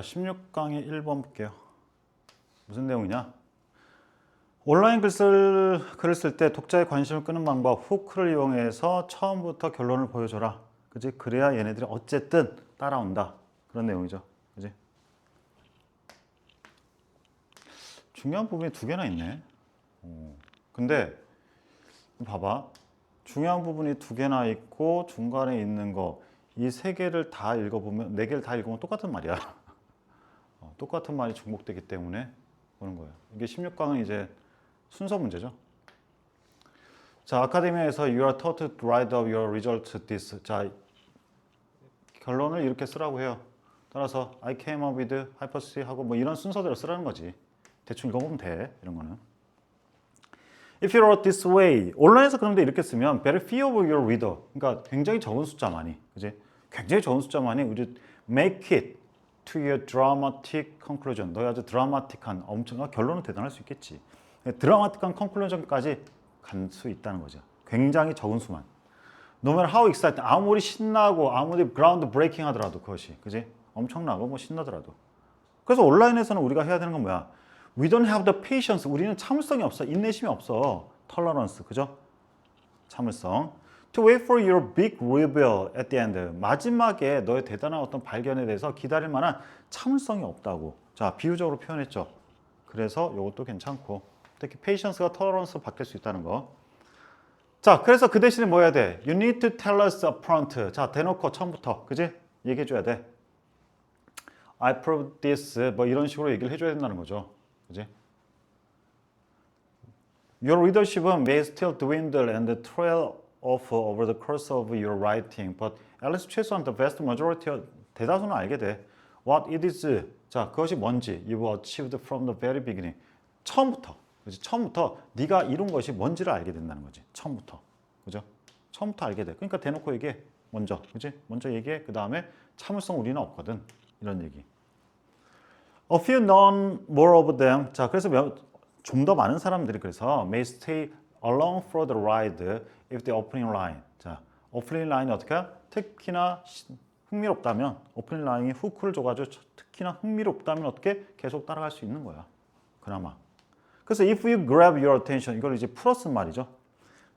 16강의 1번 볼게요. 무슨 내용이냐? 온라인 글을 쓸 때 독자의 관심을 끄는 방법, 후크를 이용해서 처음부터 결론을 보여줘라. 그지? 그래야 얘네들이 어쨌든 따라온다. 그런 내용이죠. 그지? 중요한 부분이 두 개나 있네. 근데 봐봐. 중요한 부분이 두 개나 있고 중간에 있는 거 이 세 개를 다 읽어보면 네 개를 다 읽으면 똑같은 말이야. 똑같은 말이 중복되기 때문에 보는 거예요. 이게 16강은 이제 순서 문제죠. 자, 아카데미아에서 you are taught to write up your result this. 자, 결론을 이렇게 쓰라고 해요. 따라서 I came up with hypothesis 하고 뭐 이런 순서대로 쓰라는 거지. 대충 읽어보면 돼. 이런 거는. If you wrote this way, 온라인에서 그런데 이렇게 쓰면 very few of your reader. 그러니까 굉장히 적은 숫자만이, 그지? 굉장히 적은 숫자만이 우리 make it to your dramatic conclusion. 너의 아주 드라마틱한 엄청난 결론은 대단할 수 있겠지. 드라마틱한 conclusion까지 갈 수 있다는 거죠. 굉장히 적은 수만. No matter how exciting, 아무리 신나고 아무리 ground breaking 하더라도 그것이, 그지? 엄청나고 뭐 신나더라도. 그래서 온라인에서는 우리가 해야 되는 건 뭐야? We don't have the patience. 우리는 참을성이 없어. 인내심이 없어. tolerance, 그죠? 참을성. To wait for your big reveal at the end. 마지막에 너의 대단한 어떤 발견에 대해서 기다릴 만한 참을성이 없다고. 자, 비유적으로 표현했죠. 그래서 이것도 괜찮고. 특히 patience가 tolerance로 바뀔 수 있다는 거. 자, 그래서 그 대신에 뭐 해야 돼? You need to tell us upfront. 자, 대놓고 처음부터, 그지? 얘기해줘야 돼. I proved this. 뭐 이런 식으로 얘기를 해줘야 된다는 거죠. 그지? Your readership may still dwindle and trail off over the course of your writing, but at least 최소한 the vast majority, 대다수는 알게 돼. What it is, 자, 그것이 뭔지 you've achieved from the very beginning. 처음부터, 그지? 처음부터 네가 이룬 것이 뭔지를 알게 된다는 거지. 처음부터, 그죠? 처음부터 알게 돼. 그러니까 대놓고 얘기해. 먼저, 그지? 먼저 얘기해. 그 다음에 참을성 우리는 없거든. 이런 얘기. A few known more of them. 자, 그래서 좀 더 많은 사람들이 그래서 may stay along for the ride if the opening line. 자, 오프닝 라인이 어떻게? 특히나 흥미롭다면 오프닝 라인이 후크를 줘가지고 특히나 흥미롭다면 어떻게 계속 따라갈 수 있는 거야. 그나마. 그래서 if you grab your attention, 이걸 이제 풀어 쓴 말이죠.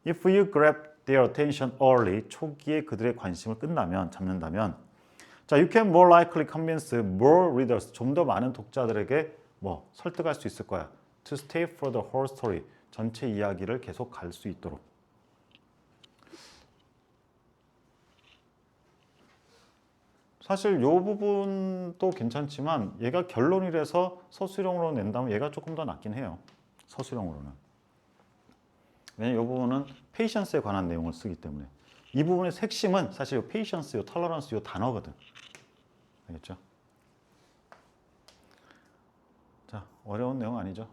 If you grab their attention early, 초기에 그들의 관심을 끝나면, 잡는다면, 자, you can more likely convince more readers, 좀 더 많은 독자들에게 뭐 설득할 수 있을 거야. To stay for the whole story, 전체 이야기를 계속 갈 수 있도록. 사실 이 부분도 괜찮지만 얘가 결론이라서 서술형으로 낸다면 얘가 조금 더 낫긴 해요. 서술형으로는. 왜냐면 이 부분은 patience에 관한 내용을 쓰기 때문에. 이 부분의 핵심은 사실 이 patience, 이 tolerance, 이 단어거든. 알겠죠? 자, 어려운 내용 아니죠?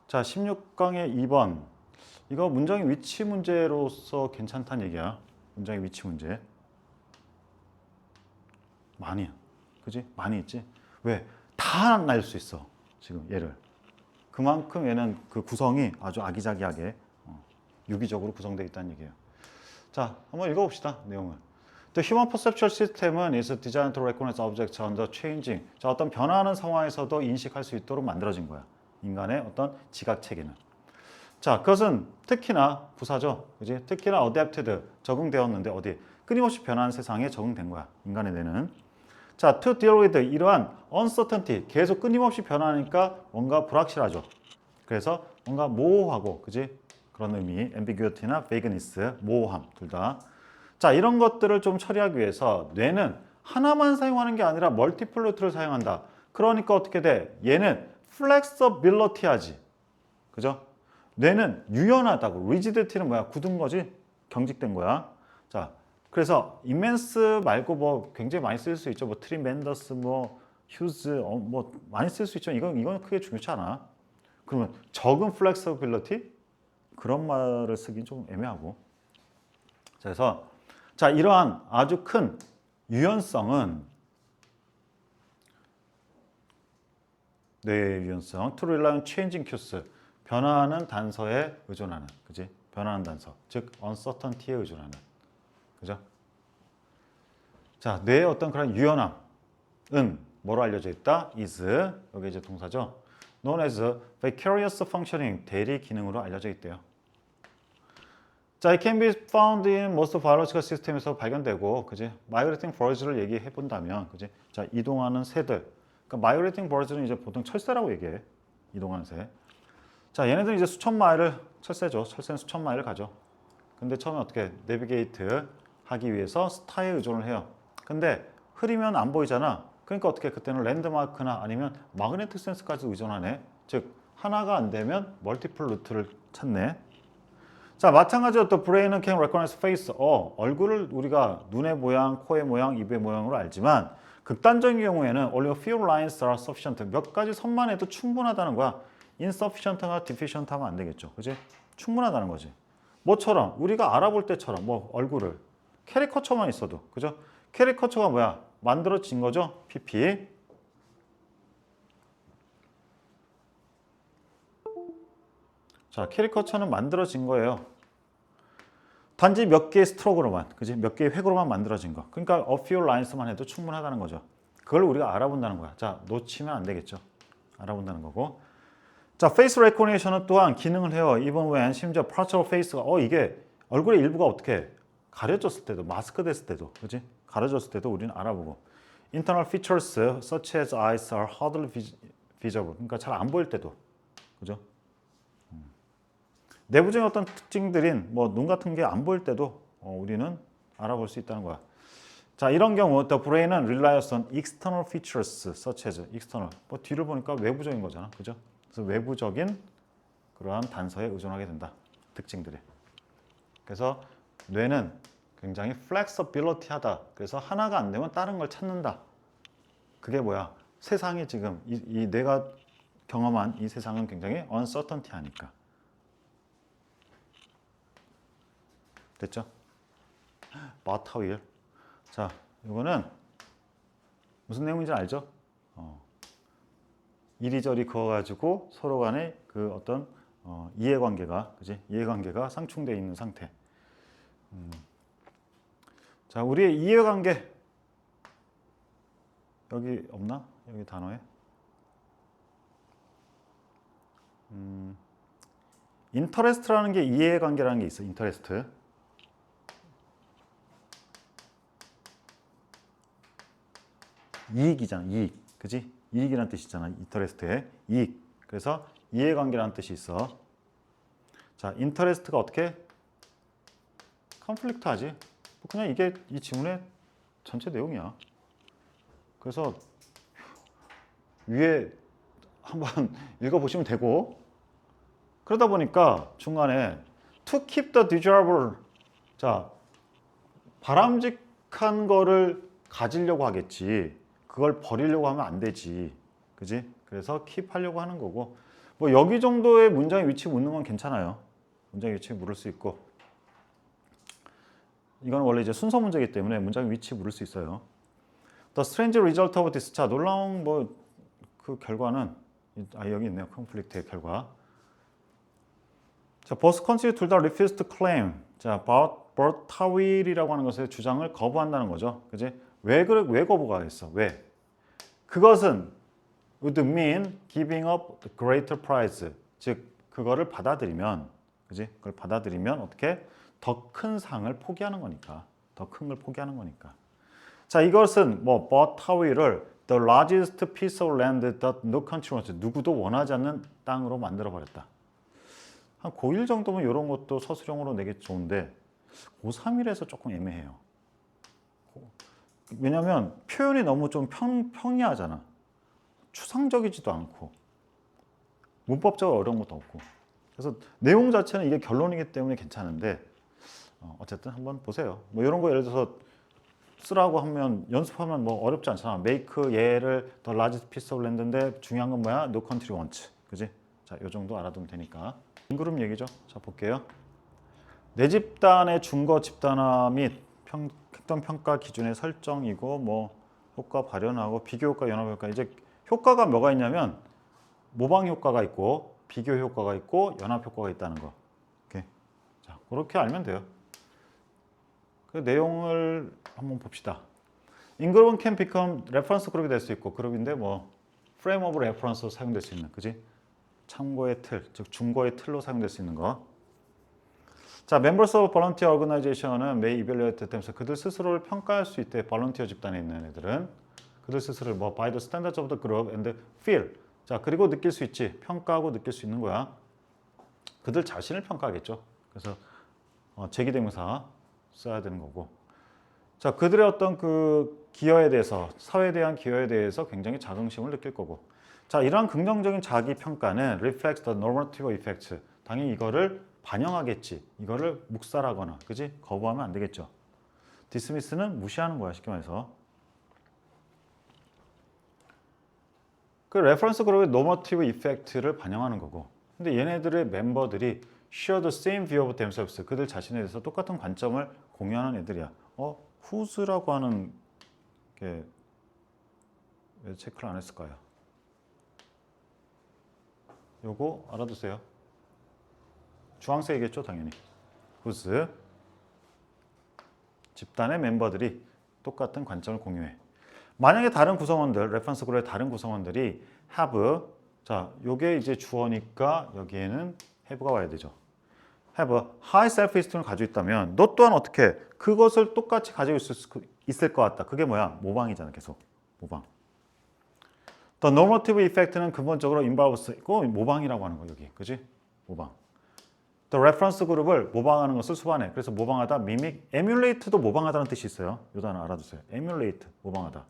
자, 16강의 2번. 이거 문장의 위치 문제로서 괜찮다는 얘기야. 문장의 위치 문제. 많이. 그지? 많이 있지? 왜? 다 날 수 있어. 지금 얘를. 그만큼 얘는 그 구성이 아주 아기자기하게 유기적으로 구성되어 있다는 얘기예요. 자, 한번 읽어봅시다. 내용을. The human perceptual system은 is designed to recognize objects under changing. 자, 어떤 변화하는 상황에서도 인식할 수 있도록 만들어진 거야. 인간의 어떤 지각 체계는. 자, 그것은 특히나 부사죠. 그지? 특히나 adapted, 적응되었는데 어디? 끊임없이 변하는 세상에 적응된 거야. 인간의 뇌는. 자, to deal with 이러한 uncertainty, 계속 끊임없이 변하니까 뭔가 불확실하죠. 그래서 뭔가 모호하고, 그지? 그런 의미, ambiguity나 vagueness, 모호함, 둘 다. 자, 이런 것들을 좀 처리하기 위해서 뇌는 하나만 사용하는 게 아니라 멀티플 루트를 사용한다. 그러니까 어떻게 돼? 얘는 flexibility 하지. 그죠? 뇌는 유연하다고. rigidity는 뭐야? 굳은 거지? 경직된 거야. 자, 그래서 immense 말고 뭐 굉장히 많이 쓸 수 있죠. 뭐 tremendous, 뭐 huge, 뭐 많이 쓸 수 있죠. 이건 크게 중요치 않아. 그러면 적은 flexibility? 그런 말을 쓰긴 좀 애매하고. 자, 그래서 자, 이러한 아주 큰 유연성은 뇌의 유연성, to rely on changing cues, 변화하는 단서에 의존하는, 그지? 변화하는 단서, 즉 uncertainty에 의존하는, 그죠? 자, 뇌의 어떤 그런 유연함은 뭐로 알려져 있다? is. 여기 이제 동사죠. known as vicarious functioning. 대리 기능으로 알려져 있대요. 자, it can be found in most biological system에서 발견되고, 그지? migrating birds를 얘기해 본다면, 그지? 자, 이동하는 새들. 그러니까 migrating birds는 이제 보통 철새라고 얘기해. 이동하는 새. 자, 얘네들은 이제 수천 마일을 철새죠. 철새는 수천 마일을 가죠. 근데 처음에 어떻게 내비게이트 하기 위해서 스타에 의존을 해요. 근데 흐리면 안 보이잖아. 그러니까 어떻게 그때는 랜드마크나 아니면 마그네틱 센스까지 의존하네. 즉 하나가 안 되면 멀티플 루트를 찾네. 자, 마찬가지로 또 브레인은 can recognize face. 얼굴을 우리가 눈의 모양, 코의 모양, 입의 모양으로 알지만 극단적인 경우에는 only a few lines are sufficient. 몇 가지 선만 해도 충분하다는 거야. insufficient나 deficient 하면 안 되겠죠. 그지? 충분하다는 거지. 뭐처럼 우리가 알아볼 때처럼 뭐 얼굴을 캐리커처만 있어도 그죠? 캐리커처가 뭐야? 만들어진 거죠? PP. 자, 캐리커처는 만들어진 거예요. 단지 몇 개의 스트로크로만, 그지? 몇 개의 획으로만 만들어진 거. 그러니까 a few lines만 해도 충분하다는 거죠. 그걸 우리가 알아본다는 거야. 자, 놓치면 안 되겠죠. 알아본다는 거고. 자, face recognition은 또한 기능을 해요. even when 심지어 partial face가 이게 얼굴의 일부가 어떻게 가려졌을 때도, 마스크 됐을 때도, 그지? 가려졌을 때도 우리는 알아보고. internal features such as eyes are hardly visible. 그러니까 잘 안 보일 때도, 그죠? 내부적인 어떤 특징들인 뭐 눈 같은 게 안 보일 때도 우리는 알아볼 수 있다는 거야. 자, 이런 경우 the brain은 relies on external features such as external. 뭐 뒤를 보니까 외부적인 거잖아, 그죠? 그래서 외부적인 그러한 단서에 의존하게 된다. 특징들이. 그래서 뇌는 굉장히 flexibility하다. 그래서 하나가 안 되면 다른 걸 찾는다. 그게 뭐야? 세상이 지금 이 내가 경험한 이 세상은 굉장히 uncertainty하니까. 됐죠? 마타윌. 자, 이거는 무슨 내용인지 알죠? 이리저리 그어가지고 서로 간의 그 어떤 이해관계가, 그지? 이해관계가 상충되어 있는 상태. 자, 우리의 이해관계 여기 없나? 여기 단어에? 인터레스트라는 게 이해관계라는 게 있어. 인터레스트. 이익이잖아, 이익. 그지? 이익이라는 뜻이잖아, 인터레스트에. 이익. 그래서 이해관계라는 뜻이 있어. 자, 인터레스트가 어떻게? 컨플릭트 하지. 그냥 이게 이 지문의 전체 내용이야. 그래서 위에 한번 읽어보시면 되고, 그러다 보니까 중간에 to keep the desirable. 자, 바람직한 거를 가지려고 하겠지. 그걸 버리려고 하면 안 되지. 그지? 그래서 keep 하려고 하는 거고. 뭐 여기 정도의 문장의 위치 묻는 건 괜찮아요. 문장의 위치 물을 수 있고. 이건 원래 이제 순서 문제이기 때문에 문장의 위치 물을 수 있어요. The strange result of this. 자, 놀라운 뭐 그 결과는 여기 있네요. 컨플릭트의 결과. 자, both countries 둘 다 refused to claim. 자, 버타윌이라고 하는 것의 주장을 거부한다는 거죠. 그지? 왜 거부가 했어? 왜? 그것은 would mean giving up the greater prize. 즉 그거를 받아들이면, 그지? 그걸 받아들이면 어떻게 더 큰 상을 포기하는 거니까. 더 큰 걸 포기하는 거니까. 자, 이것은 뭐 버타윌을 the largest piece of land that no country wants. 누구도 원하지 않는 땅으로 만들어 버렸다. 한 고1 정도면 이런 것도 서술형으로 내기 좋은데 고3이라서 조금 애매해요. 왜냐하면 표현이 너무 좀 평이하잖아. 추상적이지도 않고 문법적으로 어려운 것도 없고. 그래서 내용 자체는 이게 결론이기 때문에 괜찮은데 어쨌든 한번 보세요. 뭐 이런 거 예를 들어서 쓰라고 하면 연습하면 뭐 어렵지 않잖아. make 얘를 the largest piece of land인데 중요한 건 뭐야? No country wants. 그지? 자, 요 정도 알아두면 되니까. 그룹 얘기죠. 자, 볼게요. 내 집단의 준거 집단화 및 획득 평가 기준의 설정이고 뭐 효과 발현하고 비교 효과, 연합 효과. 이제 효과가 뭐가 있냐면 모방 효과가 있고 비교 효과가 있고 연합 효과가 있다는 거. 오케이. 자, 그렇게 알면 돼요. 그 내용을 한번 봅시다. 인그룹은 can become reference 그룹이 될 수 있고 그룹인데 뭐 frame of reference로 사용될 수 있는 그지? 참고의 틀, 즉 중고의 틀로 사용될 수 있는 거. 자, members of volunteer organization은 may evaluate themselves. 그들 스스로를 평가할 수 있대. volunteer 집단에 있는 애들은 그들 스스로를 뭐 by the standards of the group and feel. 자, 그리고 느낄 수 있지. 평가하고 느낄 수 있는 거야. 그들 자신을 평가하겠죠. 그래서 제기대명사 써야 되는 거고. 자, 그들의 어떤 그 기여에 대해서, 사회에 대한 기여에 대해서 굉장히 자긍심을 느낄 거고. 자, 이러한 긍정적인 자기 평가는 reflects the normative effects. 당연히 이거를 반영하겠지. 이거를 묵살하거나, 그지? 거부하면 안 되겠죠. dismiss는 무시하는 거야, 쉽게 말해서. 그 레퍼런스 그룹의 normative effect를 반영하는 거고. 근데 얘네들의 멤버들이 share the same view of themselves. 그들 자신에 대해서 똑같은 관점을 공유하는 애들이야. who's라고 하는 게 왜 체크를 안 했을까요? 요거 알아두세요. 주황색이겠죠, 당연히. whose. 집단의 멤버들이 똑같은 관점을 공유해. 만약에 다른 구성원들, 레퍼런스 그룹의 다른 구성원들이 have, 자, 요게 이제 주어니까 여기에는 have가 와야 되죠. have high self-esteem을 가지고 있다면 너 또한 어떻게 그것을 똑같이 가지고 있을 것 같다. 그게 뭐야? 모방이잖아, 계속. 모방. The normative effect는 근본적으로 involves 있고 모방이라고 하는 거 여기, 그지? 모방. The reference 그룹을 모방하는 것을 수반해. 그래서 모방하다, mimic, emulate도 모방하다는 뜻이 있어요. 이 단어 알아두세요. emulate, 모방하다.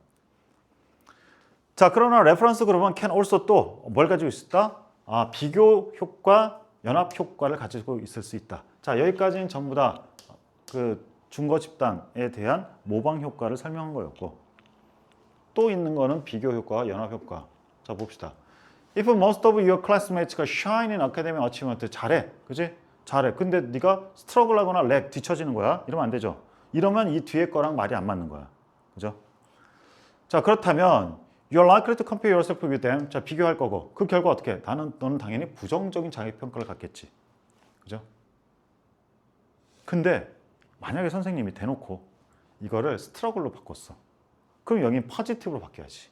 자, 그러나 레퍼런스 그룹은 can also 또 뭘 가지고 있다? 비교 효과, 연합 효과를 가지고 있을 수 있다. 자, 여기까지는 전부 다 그 중거 집단에 대한 모방 효과를 설명한 거였고 또 있는 거는 비교 효과, 연합 효과. 자, 봅시다. If most of your classmates가 shine in academic achievement, 잘해, 그지? 잘해. 근데 네가 스트러글 하거나 렉, 뒤처지는 거야? 이러면 안 되죠. 이러면 이 뒤에 거랑 말이 안 맞는 거야. 그죠? 자, 그렇다면 you're likely to compare yourself with them. 자, 비교할 거고. 그 결과 어떻게? 너는 당연히 부정적인 자기평가를 갖겠지. 그죠? 근데 만약에 선생님이 대놓고 이거를 스트러글로 바꿨어. 그럼 여긴 포지티브로 바뀌어야지.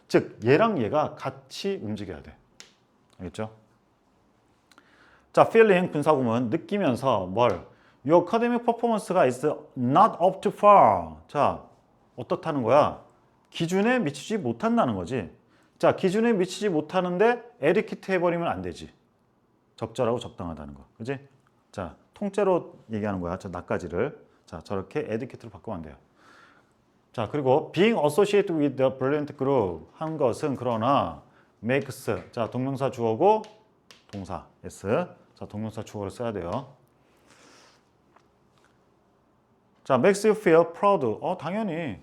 즉, 얘랑 얘가 같이 움직여야 돼. 알겠죠? 자, feeling 분사구문 느끼면서 뭘? Your academic performance가 is not up to par. 자, 어떻다는 거야? 기준에 미치지 못한다는 거지. 자, 기준에 미치지 못하는데 에디키트 해버리면 안 되지. 적절하고 적당하다는 거. 그지? 자, 통째로 얘기하는 거야. 저 나까지를. 자, 저렇게 에디키트로 바꾸면 안 돼요. 자, 그리고 being associated with the brilliant group 한 것은 그러나 makes. 자, 동명사 주어고 동사 s. 자, 동명사 주어를 써야 돼요. 자, makes you feel proud. 당연히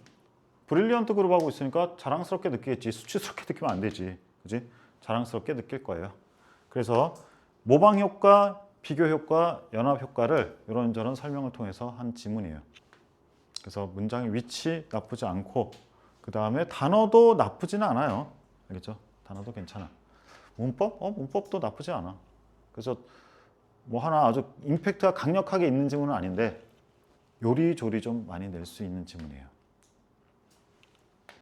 브릴리언트 그룹하고 있으니까 자랑스럽게 느끼겠지. 수치스럽게 느끼면 안 되지. 그지? 자랑스럽게 느낄 거예요. 그래서 모방 효과, 비교 효과, 연합 효과를 이런저런 설명을 통해서 한 지문이에요. 그래서 문장의 위치 나쁘지 않고 그 다음에 단어도 나쁘지는 않아요. 알겠죠? 단어도 괜찮아. 문법? 문법도 나쁘지 않아. 그래서 뭐 하나 아주 임팩트가 강력하게 있는 지문은 아닌데 요리조리 좀 많이 낼 수 있는 지문이에요.